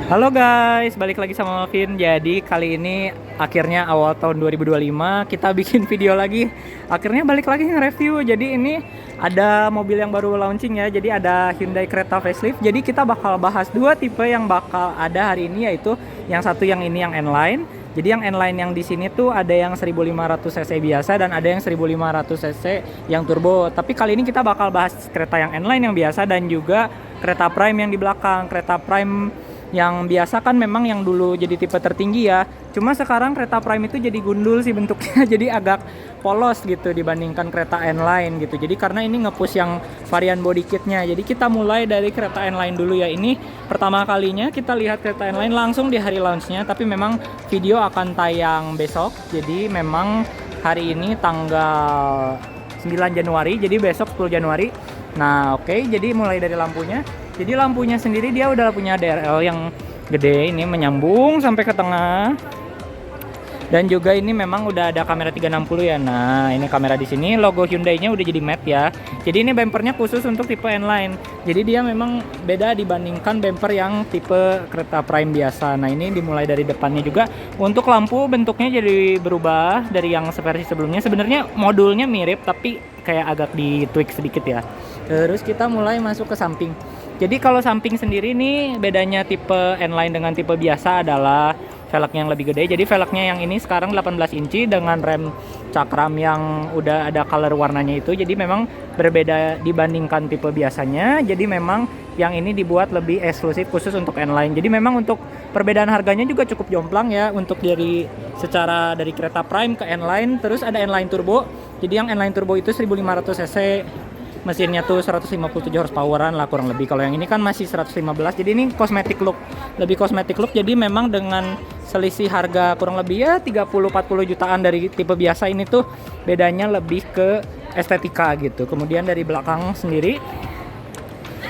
Halo guys, balik lagi sama Alvin. Jadi kali ini akhirnya awal tahun 2025 kita bikin video lagi. Akhirnya balik lagi nge-review. Jadi ini ada mobil yang baru launching ya. Jadi ada Hyundai Creta facelift. Jadi kita bakal bahas dua tipe yang bakal ada hari ini, yaitu yang satu yang ini yang N-Line. Jadi yang N-Line yang di sini tuh ada yang 1500 cc biasa dan ada yang 1500 cc yang turbo. Tapi kali ini kita bakal bahas kereta yang N-Line yang biasa dan juga kereta Prime yang di belakang. Kereta Prime yang biasa kan memang yang dulu jadi tipe tertinggi ya. Cuma sekarang kereta Prime itu jadi gundul sih bentuknya, jadi agak polos gitu dibandingkan kereta N-Line gitu. Jadi karena ini nge-push yang varian body kitnya. Jadi kita mulai dari kereta N-Line dulu ya. Ini pertama kalinya kita lihat kereta N-Line langsung di hari launchnya. Tapi memang video akan tayang besok. Jadi memang hari ini tanggal 9 Januari, jadi besok 10 Januari. Nah oke, jadi mulai dari lampunya. Jadi lampunya sendiri dia udah punya DRL yang gede, ini menyambung sampai ke tengah. Dan juga ini memang udah ada kamera 360 ya. Nah, ini kamera di sini logo Hyundai-nya udah jadi matte ya. Jadi ini bumpernya khusus untuk tipe N-Line. Jadi dia memang beda dibandingkan bumper yang tipe kereta Prime biasa. Nah, ini dimulai dari depannya juga. Untuk lampu bentuknya jadi berubah dari yang versi sebelumnya. Sebenarnya modulnya mirip tapi kayak agak di tweak sedikit ya. Terus kita mulai masuk ke samping. Jadi kalau samping sendiri nih bedanya tipe N-Line dengan tipe biasa adalah velgnya yang lebih gede. Jadi velgnya yang ini sekarang 18 inci dengan rem cakram yang udah ada color warnanya itu. Jadi memang berbeda dibandingkan tipe biasanya. Jadi memang yang ini dibuat lebih eksklusif khusus untuk N-Line. Jadi memang untuk perbedaan harganya juga cukup jomplang ya, untuk secara dari kereta Prime ke N-Line. Terus ada N-Line Turbo. Jadi yang N-Line Turbo itu 1500 cc. Mesinnya tuh 157 horsepoweran lah kurang lebih. Kalau yang ini kan masih 115. Jadi ini cosmetic look, lebih cosmetic look. Jadi memang dengan selisih harga kurang lebih ya 30-40 jutaan dari tipe biasa, ini tuh bedanya lebih ke estetika gitu. Kemudian dari belakang sendiri,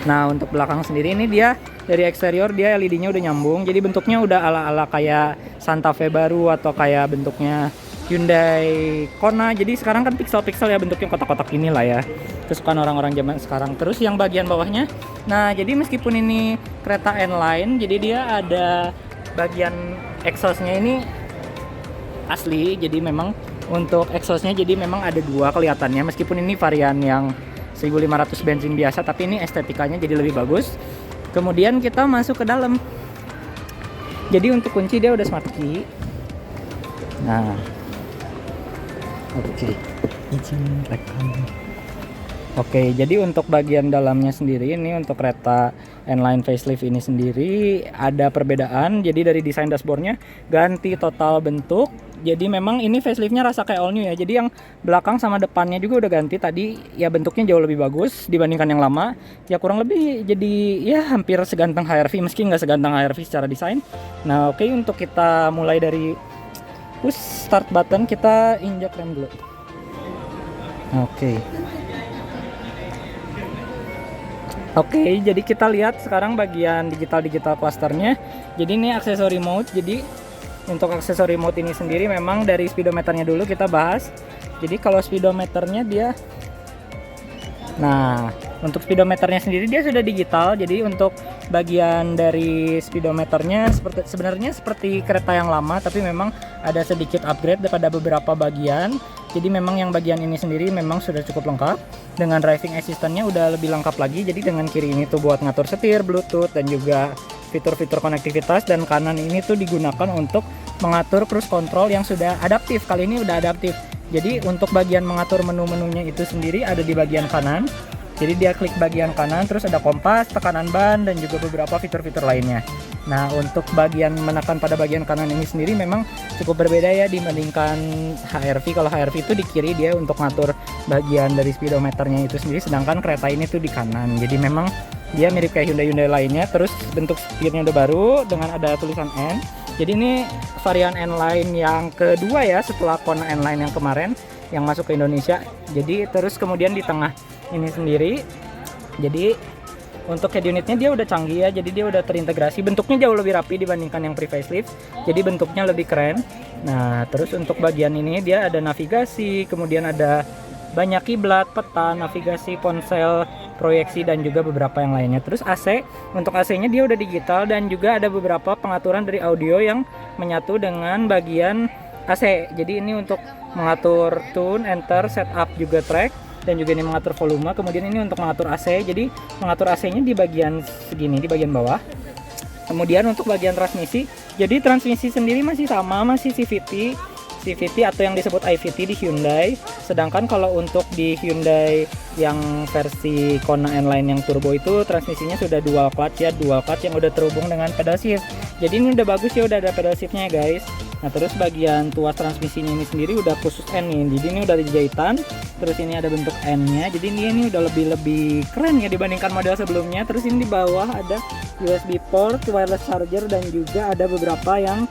nah untuk belakang sendiri ini dia dari eksterior dia LED-nya udah nyambung. Jadi bentuknya udah ala-ala kayak Santa Fe baru atau kayak bentuknya Hyundai Kona. Jadi sekarang kan pixel-pixel ya, bentuknya kotak-kotak inilah ya, kesukaan orang-orang zaman sekarang. Terus yang bagian bawahnya, nah jadi meskipun ini kereta N-Line, jadi dia ada bagian exhaustnya ini asli. Jadi memang untuk exhaustnya jadi memang ada dua kelihatannya, meskipun ini varian yang 1500 bensin biasa, tapi ini estetikanya jadi lebih bagus. Kemudian kita masuk ke dalam. Jadi untuk kunci dia udah smart key. Nah oke, izin rekam. Oke, jadi untuk bagian dalamnya sendiri ini untuk kereta N-Line facelift ini sendiri ada perbedaan. Jadi dari desain dashboardnya ganti total bentuk. Jadi memang ini faceliftnya rasa kayak all new ya. Jadi yang belakang sama depannya juga udah ganti. Tadi ya bentuknya jauh lebih bagus dibandingkan yang lama. Ya kurang lebih jadi ya hampir seganteng HR-V, meski nggak seganteng HR-V secara desain. Nah oke, untuk kita mulai dari push start button, kita injak rem dulu. Oke, jadi kita lihat sekarang bagian digital clusternya. Jadi ini aksesori mode. Jadi untuk aksesori mode ini sendiri memang dari speedometernya dulu kita bahas. Jadi kalau speedometernya dia, nah untuk speedometernya sendiri dia sudah digital. Jadi untuk bagian dari speedometernya sebenarnya seperti kereta yang lama, tapi memang ada sedikit upgrade daripada beberapa bagian. Jadi memang yang bagian ini sendiri memang sudah cukup lengkap. Dengan driving assistant-nya udah lebih lengkap lagi. Jadi dengan kiri ini tuh buat ngatur setir, Bluetooth, dan juga fitur-fitur konektivitas. Dan kanan ini tuh digunakan untuk mengatur cruise control yang sudah adaptif. Kali ini udah adaptif. Jadi untuk bagian mengatur menu-menunya itu sendiri ada di bagian kanan. Jadi dia klik bagian kanan, terus ada kompas, tekanan ban, dan juga beberapa fitur-fitur lainnya. Nah untuk bagian menekan pada bagian kanan ini sendiri memang cukup berbeda ya dibandingkan HR-V. Kalau HR-V itu di kiri dia untuk ngatur bagian dari speedometernya itu sendiri, sedangkan kereta ini tuh di kanan. Jadi memang dia mirip kayak Hyundai lainnya. Terus bentuk setirnya udah baru dengan ada tulisan N. Jadi ini varian N-Line yang kedua ya setelah Kona N-Line yang kemarin yang masuk ke Indonesia. Jadi terus kemudian di tengah ini sendiri, jadi untuk head unitnya dia udah canggih ya. Jadi dia udah terintegrasi, bentuknya jauh lebih rapi dibandingkan yang pre-facelift. Jadi bentuknya lebih keren. Nah terus untuk bagian ini dia ada navigasi, kemudian ada banyak kiblat, peta, navigasi, ponsel, proyeksi dan juga beberapa yang lainnya. Terus AC, untuk AC-nya dia udah digital dan juga ada beberapa pengaturan dari audio yang menyatu dengan bagian AC. Jadi ini untuk mengatur tune, enter, setup juga track, dan juga ini mengatur volume. Kemudian ini untuk mengatur AC. Jadi mengatur AC-nya di bagian segini, di bagian bawah. Kemudian untuk bagian transmisi, jadi transmisi sendiri masih sama, masih CVT atau yang disebut IVT di Hyundai. Sedangkan kalau untuk di Hyundai yang versi Kona N-Line yang turbo itu transmisinya sudah dual clutch ya, dual clutch yang udah terhubung dengan pedal shift. Jadi ini udah bagus ya, udah ada pedal shiftnya ya guys. Nah terus bagian tuas transmisinya ini sendiri udah khusus N nih, jadi ini udah jahitan. Terus ini ada bentuk N-nya, jadi ini udah lebih keren ya dibandingkan model sebelumnya. Terus ini di bawah ada USB port, wireless charger, dan juga ada beberapa yang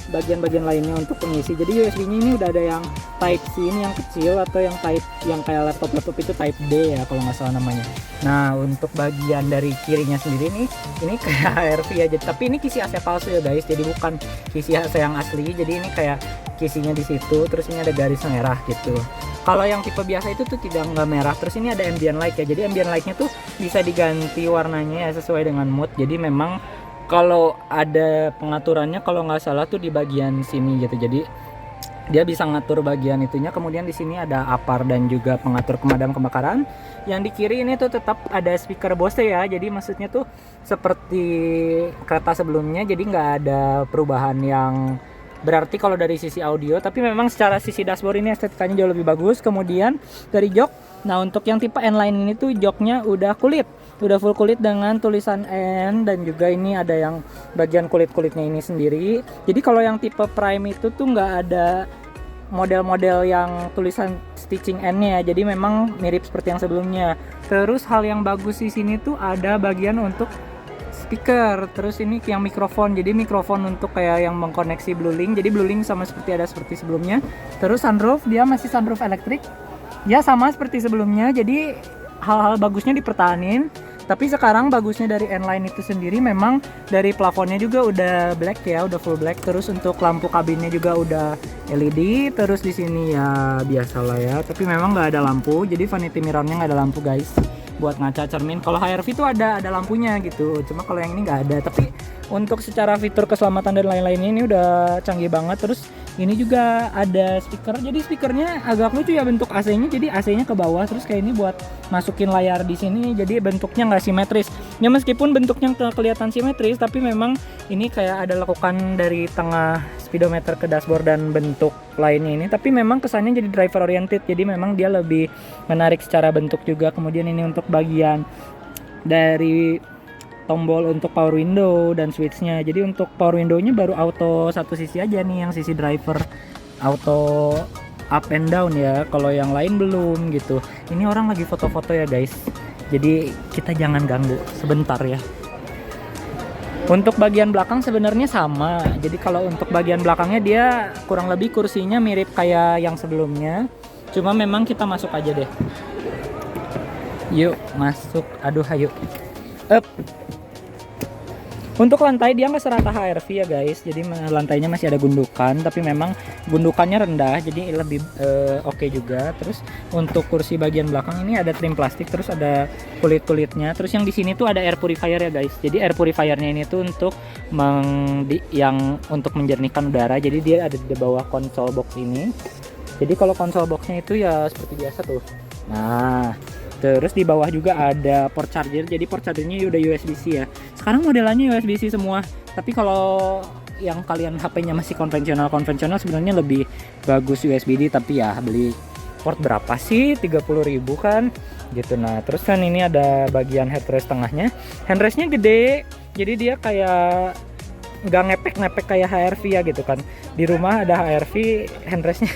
bagian-bagian lainnya untuk pengisi. Jadi USB-nya ini udah ada yang Type C ini yang kecil, atau yang Type yang kayak laptop itu Type D ya kalau nggak salah namanya. Nah untuk bagian dari kirinya sendiri nih, ini kayak HRV aja, tapi ini kisi AC palsu ya guys, jadi bukan kisi AC yang asli. Jadi ini kayak kisinya di situ, terus ini ada garis merah gitu. Kalau yang tipe biasa itu tuh nggak merah. Terus ini ada ambient light ya, jadi ambient lightnya tuh bisa diganti warnanya ya sesuai dengan mood. Jadi memang kalau ada pengaturannya kalau nggak salah tuh di bagian sini gitu, jadi dia bisa ngatur bagian itunya. Kemudian di sini ada apar dan juga pengatur pemadam kebakaran. Yang di kiri ini tuh tetap ada speaker Bose ya, jadi maksudnya tuh seperti kereta sebelumnya, jadi nggak ada perubahan yang berarti kalau dari sisi audio, tapi memang secara sisi dashboard ini estetikanya jauh lebih bagus. Kemudian dari jok, nah untuk yang tipe N-Line ini tuh joknya udah kulit, udah full kulit dengan tulisan N, dan juga ini ada yang bagian kulit-kulitnya ini sendiri. Jadi kalau yang tipe Prime itu tuh nggak ada model-model yang tulisan stitching N-nya, jadi memang mirip seperti yang sebelumnya. Terus hal yang bagus di sini tuh ada bagian untuk speaker, terus ini yang mikrofon, jadi mikrofon untuk kayak yang mengkoneksi Bluelink, jadi Bluelink sama seperti sebelumnya. Terus sunroof, dia masih sunroof elektrik ya, sama seperti sebelumnya. Jadi hal-hal bagusnya dipertahanin. Tapi sekarang bagusnya dari N-Line itu sendiri memang dari plafonnya juga udah black ya, udah full black. Terus untuk lampu kabinnya juga udah LED. Terus di sini ya biasalah ya, tapi memang nggak ada lampu, jadi vanity mirrornya nggak ada lampu guys, buat ngaca cermin. Kalau HRV itu ada lampunya gitu, cuma kalau yang ini nggak ada. Tapi untuk secara fitur keselamatan dan lain-lainnya ini udah canggih banget. Terus ini juga ada speaker, jadi speakernya agak lucu ya bentuk AC-nya, jadi AC-nya ke bawah, terus kayak ini buat masukin layar di sini, jadi bentuknya nggak simetris ya. Meskipun bentuknya kelihatan simetris, tapi memang ini kayak ada lekukan dari tengah speedometer ke dashboard dan bentuk lainnya ini, tapi memang kesannya jadi driver oriented, jadi memang dia lebih menarik secara bentuk juga. Kemudian ini untuk bagian dari tombol untuk power window dan switchnya. Jadi untuk power window-nya baru auto satu sisi aja nih, yang sisi driver auto up and down ya, kalau yang lain belum gitu. Ini orang lagi foto-foto ya guys, jadi kita jangan ganggu sebentar ya. Untuk bagian belakang sebenarnya sama, jadi kalau untuk bagian belakangnya dia kurang lebih kursinya mirip kayak yang sebelumnya, cuma memang kita masuk aja deh. Yuk masuk, aduh ayo up. Untuk lantai dia nggak serata HRV ya guys, jadi lantainya masih ada gundukan, tapi memang gundukannya rendah, jadi lebih oke juga. Terus untuk kursi bagian belakang ini ada trim plastik, terus ada kulit-kulitnya. Terus yang di sini tuh ada air purifier ya guys, jadi air purifiernya ini tuh untuk untuk menjernihkan udara. Jadi dia ada di bawah konsol box ini. Jadi kalau konsol boxnya itu ya seperti biasa tuh. Nah terus di bawah juga ada port charger, jadi port chargernya udah USB-C ya. Sekarang modelannya USB-C semua, tapi kalau yang kalian HP-nya masih konvensional sebenarnya lebih bagus USB-D, tapi ya beli port berapa sih, 30.000 kan gitu. Nah terus kan ini ada bagian headrest tengahnya, handrestnya gede, jadi dia kayak nggak ngepek-ngepek kayak HRV ya gitu kan. Di rumah ada HRV handrestnya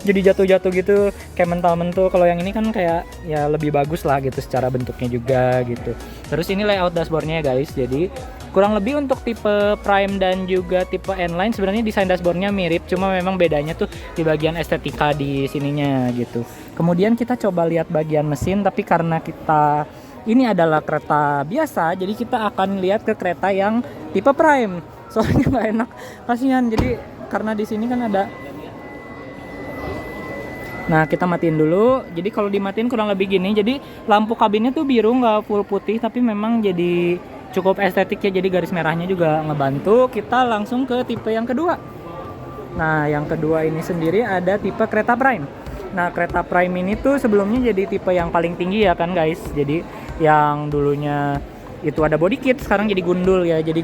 jadi jatuh-jatuh gitu kayak mental-mentul. Kalau yang ini kan kayak ya lebih bagus lah gitu secara bentuknya juga gitu. Terus ini layout dashboardnya ya guys, jadi kurang lebih untuk tipe Prime dan juga tipe N-Line sebenarnya desain dashboardnya mirip, cuma memang bedanya tuh di bagian estetika di sininya gitu. Kemudian kita coba lihat bagian mesin, tapi karena kita ini adalah kereta biasa, jadi kita akan lihat ke kereta yang tipe Prime. Soalnya nggak enak, kasihan. Jadi karena di sini kan ada Nah, kita matiin dulu. Jadi kalau dimatiin kurang lebih gini. Jadi lampu kabinnya tuh biru, nggak full putih, tapi memang jadi cukup estetik ya. Jadi garis merahnya juga ngebantu. Kita langsung ke tipe yang kedua. Nah, yang kedua ini sendiri ada tipe Creta Prime. Nah, Creta Prime ini tuh sebelumnya jadi tipe yang paling tinggi ya kan guys. Jadi yang dulunya itu ada body kit, sekarang jadi gundul ya. Jadi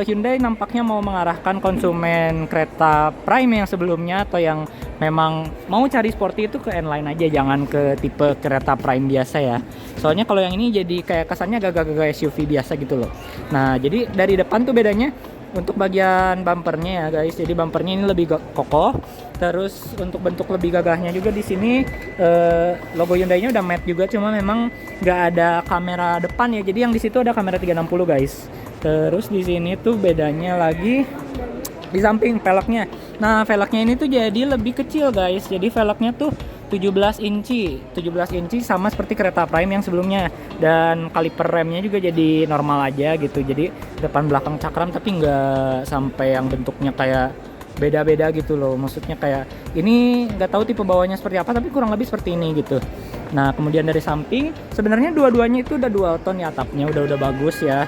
Hyundai nampaknya mau mengarahkan konsumen Creta Prime yang sebelumnya atau yang memang mau cari sporty itu ke N-Line aja, jangan ke tipe Creta Prime biasa ya. Soalnya kalau yang ini jadi kayak kesannya gagah-gagah SUV biasa gitu loh. Nah, jadi dari depan tuh bedanya untuk bagian bumpernya ya guys. Jadi bumpernya ini lebih kokoh. Terus untuk bentuk lebih gagahnya juga di sini logo Hyundai-nya udah matte juga, cuma memang nggak ada kamera depan ya. Jadi yang di situ ada kamera 360 guys. Terus di sini tuh bedanya lagi di samping velgnya. Nah, velgnya ini tuh jadi lebih kecil guys. Jadi velgnya tuh 17 inci sama seperti Creta Prime yang sebelumnya, dan kaliper remnya juga jadi normal aja gitu. Jadi depan belakang cakram, tapi nggak sampai yang bentuknya kayak beda-beda gitu loh. Maksudnya kayak ini nggak tahu tipe bawahnya seperti apa, tapi kurang lebih seperti ini gitu. Nah, kemudian dari samping sebenarnya dua-duanya itu udah dual tone ya, atapnya udah bagus ya.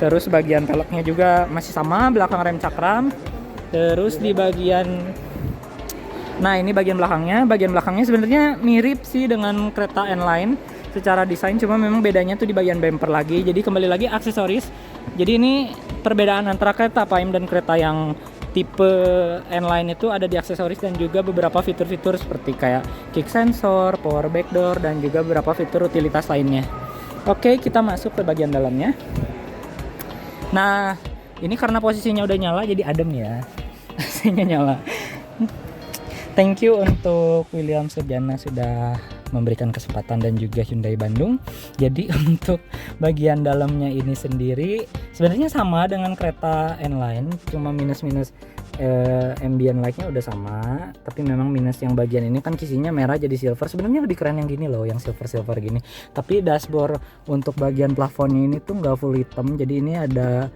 Terus bagian velgnya juga masih sama, belakang rem cakram. Terus di bagian, nah ini bagian belakangnya sebenarnya mirip sih dengan Creta N-Line secara desain, cuma memang bedanya tuh di bagian bumper lagi. Jadi kembali lagi aksesoris. Jadi ini perbedaan antara Creta Prime dan Creta yang tipe N-Line itu ada di aksesoris dan juga beberapa fitur-fitur seperti kayak kick sensor, power back door, dan juga beberapa fitur utilitas lainnya. Oke, kita masuk ke bagian dalamnya. Nah, ini karena posisinya udah nyala jadi adem ya. AC-nya nyala. Thank you untuk William Sujana sudah memberikan kesempatan, dan juga Hyundai Bandung. Jadi untuk bagian dalamnya ini sendiri sebenarnya sama dengan Creta N-Line, cuma minus-minus ambient light-nya udah sama, tapi memang minus yang bagian ini kan kisinya merah jadi silver. Sebenarnya lebih keren yang gini loh, yang silver gini. Tapi dashboard untuk bagian plafonnya ini tuh nggak full hitam, jadi ini ada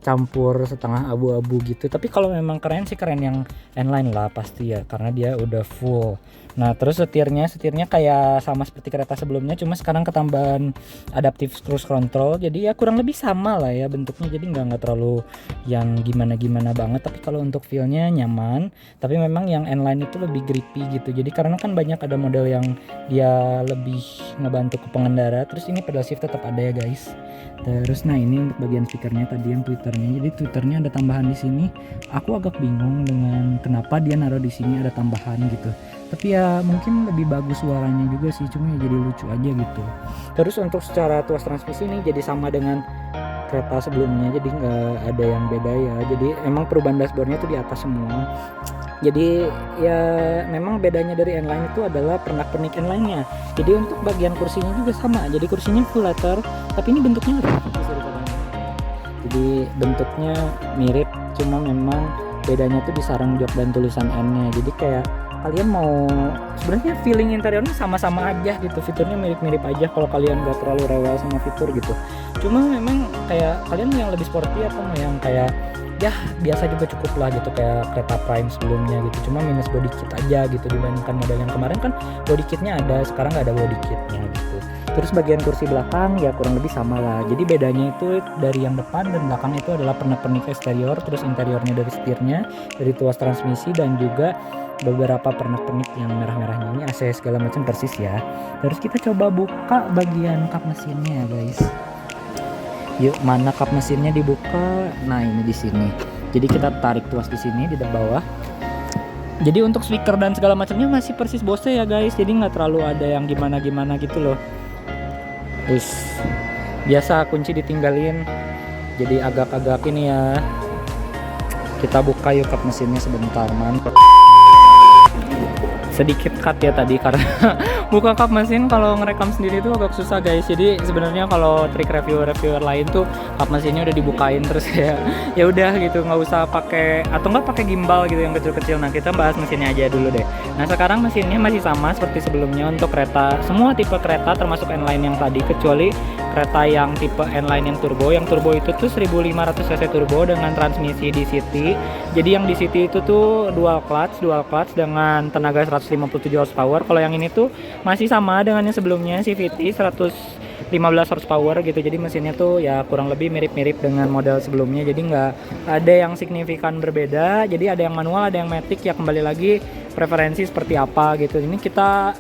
campur setengah abu-abu gitu. Tapi kalau memang keren sih keren yang N-Line lah pasti ya, karena dia udah full. Nah, terus setirnya kayak sama seperti kereta sebelumnya, cuma sekarang ketambahan adaptive cruise control. Jadi ya kurang lebih sama lah ya bentuknya, jadi nggak terlalu yang gimana-gimana banget. Tapi kalau untuk feel-nya nyaman. Tapi memang yang N-Line itu lebih grippy gitu. Jadi karena kan banyak ada model yang dia lebih ngebantu ke pengendara. Terus ini pedal shift tetap ada ya guys. Terus nah ini untuk bagian speakernya tadi yang tweeternya. Jadi tweeternya ada tambahan di sini. Aku agak bingung dengan kenapa dia naruh di sini ada tambahan gitu. Tapi ya mungkin lebih bagus suaranya juga sih, cuma ya jadi lucu aja gitu. Terus untuk secara tuas transmisi ini jadi sama dengan kereta sebelumnya, jadi nggak ada yang beda ya. Jadi emang perubahan dashboardnya tuh di atas semua. Jadi ya memang bedanya dari N-Line itu adalah pernak-pernik N-Line-nya. Jadi untuk bagian kursinya juga sama. Jadi kursinya full leather, tapi ini bentuknya lebih jadi bentuknya mirip, cuma memang bedanya tuh di sarang jok dan tulisan N-nya. Jadi kayak kalian mau, sebenarnya feeling interiornya sama-sama aja gitu, fiturnya mirip-mirip aja kalau kalian gak terlalu rewel sama fitur gitu. Cuma memang kayak kalian yang lebih sporty atau yang kayak ya biasa juga cukup lah gitu, kayak Creta Prime sebelumnya gitu, cuma minus body kit aja gitu dibandingkan model yang kemarin kan body kitnya ada, sekarang nggak ada body kitnya gitu. Terus bagian kursi belakang ya kurang lebih sama lah. Jadi bedanya itu dari yang depan dan belakang itu adalah pernak-pernik eksterior, terus interiornya dari setirnya, dari tuas transmisi, dan juga beberapa pernak-pernik yang merah-merahnya ini AC segala macam persis ya. Terus kita coba buka bagian kap mesinnya ya guys. Yuk, mana kap mesinnya dibuka? Nah, ini di sini. Jadi kita tarik tuas di sini di bawah. Jadi untuk speaker dan segala macamnya masih persis Bose ya guys. Jadi nggak terlalu ada yang gimana-gimana gitu loh. Terus biasa kunci ditinggalin. Jadi agak-agak ini ya. Kita buka yuk kap mesinnya sebentar, man. Sedikit cut ya tadi karena buka kap mesin kalau ngerekam sendiri itu agak susah guys. Jadi sebenarnya kalau trik reviewer lain tuh kap mesinnya udah dibukain terus ya udah gitu, nggak usah pakai atau nggak pakai gimbal gitu yang kecil-kecil. Nah kita bahas mesinnya aja dulu deh. Nah sekarang mesinnya masih sama seperti sebelumnya untuk kereta, semua tipe kereta termasuk N-Line yang tadi, kecuali kereta yang tipe N-Line yang turbo. Yang turbo itu tuh 1500 cc turbo dengan transmisi DCT. Jadi yang DCT itu tuh dual clutch dengan tenaga 157 horsepower. Kalau yang ini tuh masih sama dengan yang sebelumnya, CVT 115 horsepower gitu. Jadi mesinnya tuh ya kurang lebih mirip-mirip dengan model sebelumnya. Jadi nggak ada yang signifikan berbeda. Jadi ada yang manual, ada yang matic, ya kembali lagi preferensi seperti apa gitu. Ini kita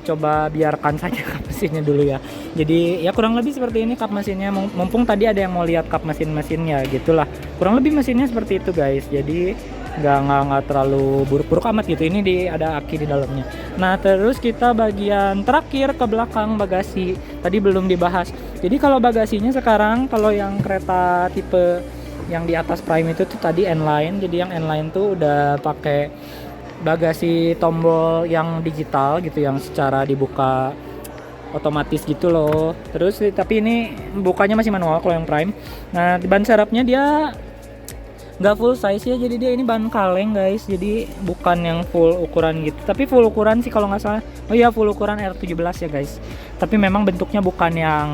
coba biarkan saja kap mesinnya dulu ya. Jadi ya kurang lebih seperti ini kap mesinnya. Mumpung tadi ada yang mau lihat kap mesinnya gitulah. Kurang lebih mesinnya seperti itu guys. Jadi nggak terlalu buruk-buruk amat gitu. Ini ada aki di dalamnya. Nah terus kita bagian terakhir ke belakang, bagasi. Tadi belum dibahas. Jadi kalau bagasinya sekarang, kalau yang kereta tipe yang di atas Prime itu tuh tadi N-Line. Jadi yang N-Line tuh udah pakai bagasi tombol yang digital gitu, yang secara dibuka otomatis gitu loh. Terus tapi ini bukanya masih manual kalau yang Prime. Nah ban serepnya dia nggak full size ya, jadi dia ini ban kaleng guys, jadi bukan yang full ukuran gitu, tapi full ukuran sih kalau nggak salah. Oh iya full ukuran R17 ya guys, tapi memang bentuknya bukan yang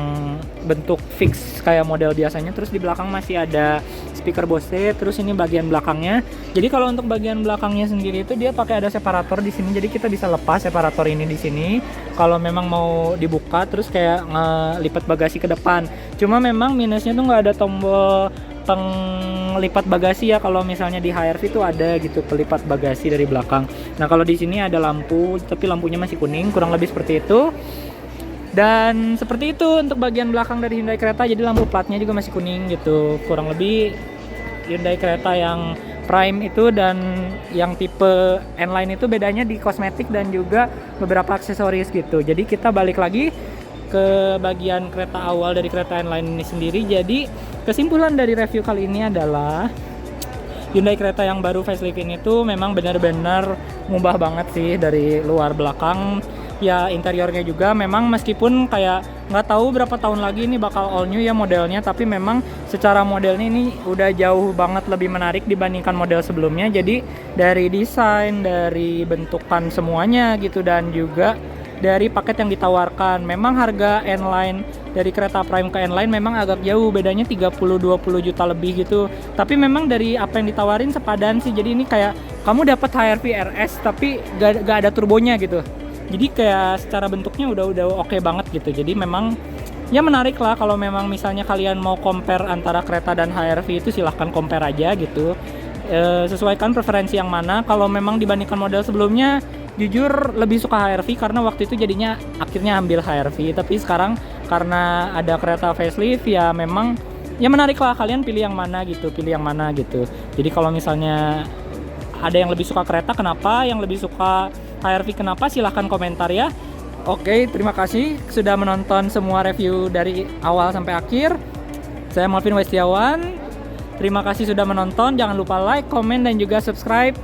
bentuk fix kayak model biasanya. Terus di belakang masih ada speaker Bose. Terus ini bagian belakangnya, jadi kalau untuk bagian belakangnya sendiri itu dia pakai ada separator di sini, jadi kita bisa lepas separator ini di sini kalau memang mau dibuka terus kayak ngelipat bagasi ke depan. Cuma memang minusnya tuh nggak ada tombol penglipat bagasi ya. Kalau misalnya di HRV itu ada gitu pelipat bagasi dari belakang. Nah kalau di sini ada lampu, tapi lampunya masih kuning, kurang lebih seperti itu. Dan seperti itu untuk bagian belakang dari Hyundai Creta, jadi lampu platnya juga masih kuning gitu. Kurang lebih Hyundai Creta yang Prime itu dan yang tipe N-Line itu bedanya di kosmetik dan juga beberapa aksesoris gitu. Jadi kita balik lagi ke bagian kereta awal dari kereta N-Line ini sendiri. Jadi kesimpulan dari review kali ini adalah Hyundai Creta yang baru facelift ini tuh memang benar-benar ngubah banget sih dari luar belakang. Ya interiornya juga memang meskipun kayak nggak tahu berapa tahun lagi ini bakal all new ya modelnya, tapi memang secara modelnya ini udah jauh banget lebih menarik dibandingkan model sebelumnya. Jadi dari desain, dari bentukan semuanya gitu, dan juga dari paket yang ditawarkan. Memang harga N-Line dari kereta Prime ke N-Line memang agak jauh, bedanya 30-20 juta lebih gitu. Tapi memang dari apa yang ditawarin sepadan sih. Jadi ini kayak kamu dapat HRV RS tapi gak ada turbonya gitu. Jadi kayak secara bentuknya udah oke banget gitu. Jadi memang ya menarik lah kalau memang misalnya kalian mau compare antara kereta dan HRV itu silahkan compare aja gitu. Sesuaikan preferensi yang mana. Kalau memang dibandingkan model sebelumnya, jujur lebih suka HRV karena waktu itu jadinya akhirnya ambil HRV. Tapi sekarang karena ada kereta facelift ya memang ya menarik lah, kalian pilih yang mana gitu, Jadi kalau misalnya ada yang lebih suka kereta kenapa, yang lebih suka HRV kenapa, silahkan komentar ya. Oke, terima kasih sudah menonton semua review dari awal sampai akhir. Saya Malvin Westiawan. Terima kasih sudah menonton. Jangan lupa like, komen, dan juga subscribe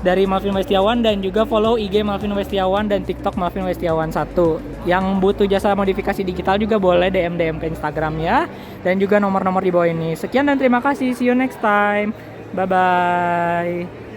dari Malvin Westiawan, dan juga follow IG Malvin Westiawan dan TikTok Malvin Westiawan 1. Yang butuh jasa modifikasi digital juga boleh DM ke Instagram ya. Dan juga nomor-nomor di bawah ini. Sekian dan terima kasih. See you next time. Bye bye.